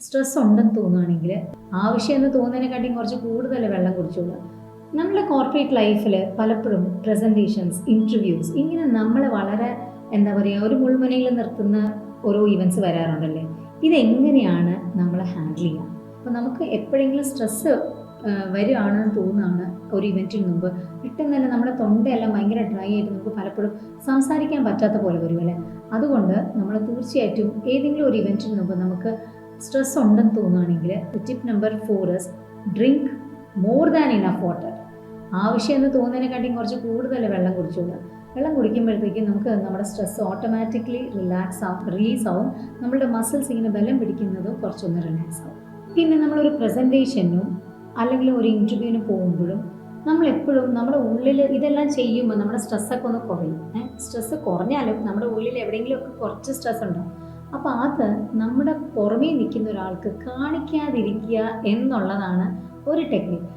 Stress ഉണ്ടെന്ന് തോന്നുകയാണെങ്കിൽ ആവശ്യമെന്ന് തോന്നുന്നതിനെക്കാട്ടിയും കുറച്ച് കൂടുതൽ വെള്ളം കുടിച്ചോളൂ. നമ്മുടെ കോർപ്പറേറ്റ് ലൈഫിൽ പലപ്പോഴും പ്രസൻറ്റേഷൻസ്, ഇൻ്റർവ്യൂസ് ഇങ്ങനെ നമ്മളെ വളരെ ഒരു മുൾമുനയിൽ നിർത്തുന്ന ഓരോ ഇവൻറ്റ്സ് വരാറുണ്ടല്ലേ. ഇതെങ്ങനെയാണ് നമ്മൾ ഹാൻഡിൽ ചെയ്യുക? അപ്പോൾ നമുക്ക് എപ്പോഴെങ്കിലും സ്ട്രെസ്സ് വരികയാണെന്ന് തോന്നുകയാണ് ഒരു ഇവൻറ്റിന് മുമ്പ്, പെട്ടെന്ന് തന്നെ നമ്മുടെ തൊണ്ടയെല്ലാം ഭയങ്കര ഡ്രൈ ആയിട്ട് നമുക്ക് പലപ്പോഴും സംസാരിക്കാൻ പറ്റാത്ത പോലെ വരും അല്ലേ. അതുകൊണ്ട് നമ്മൾ തീർച്ചയായിട്ടും ഏതെങ്കിലും ഒരു ഇവൻറ്റിന് മുമ്പ് നമുക്ക് സ്ട്രെസ് ഉണ്ടെന്ന് തോന്നുകയാണെങ്കിൽ tip number 4 drink more than enough water. ആവശ്യമെന്ന് തോന്നുന്നതിനെക്കാട്ടിയും കുറച്ച് കൂടുതൽ വെള്ളം കുടിച്ചോളൂ. വെള്ളം കുടിക്കുമ്പോഴത്തേക്കും നമുക്ക് നമ്മുടെ സ്ട്രെസ് ഓട്ടോമാറ്റിക്കലി റിലീസ് ആവും. നമ്മളുടെ മസിൽസ് ഇങ്ങനെ ബലം പിടിക്കുന്നതും കുറച്ചൊന്ന് റിലാക്സ് ആവും. പിന്നെ നമ്മളൊരു പ്രസൻറ്റേഷനും അല്ലെങ്കിൽ ഒരു ഇൻ്റർവ്യൂവിന് പോകുമ്പോഴും നമ്മളെപ്പോഴും നമ്മുടെ ഉള്ളിൽ ഇതെല്ലാം ചെയ്യുമ്പോൾ നമ്മുടെ സ്ട്രെസ്സൊക്കെ ഒന്ന് കുറയും. സ്ട്രെസ്സ് കുറഞ്ഞാലും നമ്മുടെ ഉള്ളിൽ എവിടെയെങ്കിലുമൊക്കെ കുറച്ച് സ്ട്രെസ് ഉണ്ടാവും. അപ്പോൾ അത് നമ്മുടെ പുറമേ നിൽക്കുന്ന ഒരാൾക്ക് കാണിക്കാതിരിക്കുക എന്നുള്ളതാണ് ഒരു ടെക്നിക്ക്.